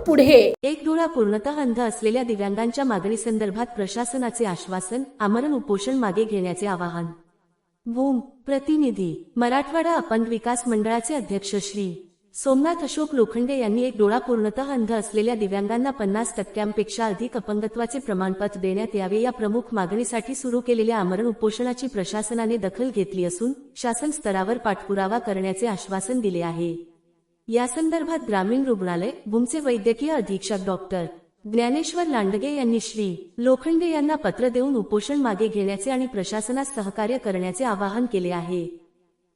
पुढे। एक डोळा पूर्णतः अंध असलेल्या दिव्यांगांच्या मागणीसंदर्भात प्रशासनाचे आश्वासन, आमरण उपोषण मागे घेण्याचे आवाहन। भूम प्रतिनिधी, मराठवाडा अपंग विकास मंडळाचे अध्यक्ष श्री सोमनाथ अशोक लोखंडे यांनी एक डोळा पूर्णतः अंध असलेल्या दिव्यांगांना 50% अधिक अपंगत्वाचे प्रमाणपत्र देण्यात यावे या प्रमुख मागणीसाठी सुरू केलेल्या आमरण उपोषणाची प्रशासनाने दखल घेतली असून शासन स्तरावर पाठपुरावा करण्याचे आश्वासन दिले आहे। यासंदर्भात ग्रामीण रुग्णालय भूमचे वैद्यकीय अधीक्षक डॉक्टर ज्ञानेश्वर लांडगे यांनी श्री लोखंडे यांना पत्र देऊन उपोषण मागे घेण्याचे आणि प्रशासनास सहकार्य करण्याचे आवाहन केले आहे।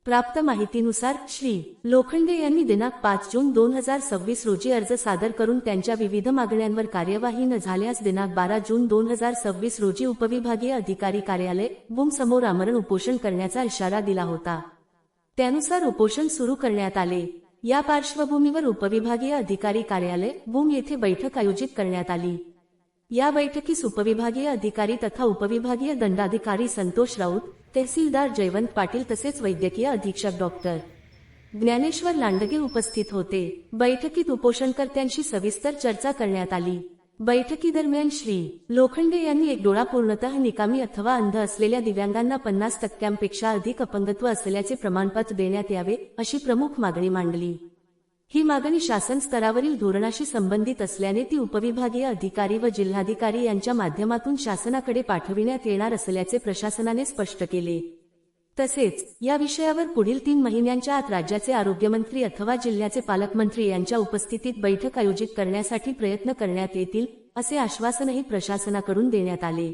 प्राप्त माहितीनुसार श्री लोखंडे यांनी दिनांक 5 जून 2026 रोजी अर्ज सादर करून त्यांच्या विविध मागण्यांवर कार्यवाही न झाल्यास दिनांक 12 जून 2026 रोजी उपविभागीय अधिकारी कार्यालय भूम समोर आमरण उपोषण करण्याचा इशारा दिला होता। त्यानुसार उपोषण सुरू करण्यात आले। या पार्श्वभूमीवर उपविभागीय अधिकारी कार्यालय भूम येथे बैठक आयोजित करण्यात आली। या बैठकीस उपविभागीय अधिकारी तथा उपविभागीय दंडाधिकारी संतोष राऊत, तहसीलदार जयवंत पाटील तसेच वैद्यकीय अधीक्षक डॉक्टर ज्ञानेश्वर लांडगे उपस्थित होते। बैठकीत उपोषणकर्त्यांशी सविस्तर चर्चा करण्यात आली। बैठकीदरम्यान श्री लोखंडे यांनी एक डोळा पूर्णतः निकामी अथवा अंध असलेल्या दिव्यांगांना 50% अधिक अपंगत्व असल्याचे प्रमाणपत्र देण्यात यावे अशी प्रमुख मागणी मांडली। ही मागणी शासन स्तरावरील धोरणाशी संबंधित असल्याने ती उपविभागीय अधिकारी व जिल्हाधिकारी यांच्या माध्यमातून शासनाकडे पाठविण्यात येणार असल्याचे प्रशासनाने स्पष्ट केले। तसेच या विषयावर पुढील 3 महिन्यांच्या आत राज्याचे आरोग्यमंत्री अथवा जिल्ह्याचे पालकमंत्री यांच्या उपस्थितीत बैठक आयोजित करण्यासाठी प्रयत्न करण्यात येतील असे आश्वासनही प्रशासनाकडून देण्यात आले।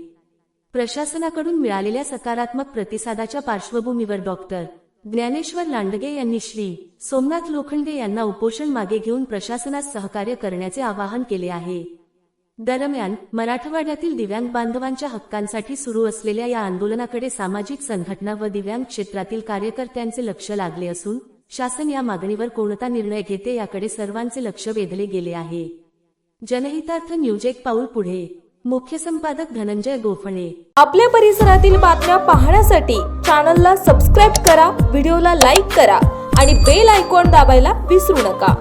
प्रशासनाकडून मिळालेल्या सकारात्मक प्रतिसादाच्या पार्श्वभूमीवर डॉक्टर ज्ञानेश्वर लांडगे यांनी श्री सोमनाथ लोखंडे यांना उपोषण मागे घेऊन प्रशासनास सहकार्य करण्याचे आवाहन केले आहे। दरम्यान मराठवाड्यातील दिव्यांग बांधवांच्या हक्कांसाठी सुरू असलेल्या या आंदोलनाकडे सामाजिक संघटना व दिव्यांग क्षेत्रातील कार्यकर्त्यांचे लक्ष लागले असून शासन या मागणीवर कोणता निर्णय घेते याकडे सर्वांचे लक्ष वेधले गेले आहे। जनहितार्थ न्यूज एक पाऊल पुढे। मुख्य संपादक धनंजय गोफणे। आपल्या परिसरातील बातम्या पाहण्यासाठी चॅनलला सबस्क्राईब करा, व्हिडिओला लाईक करा आणि बेल आयकॉन दाबायला विसरू नका।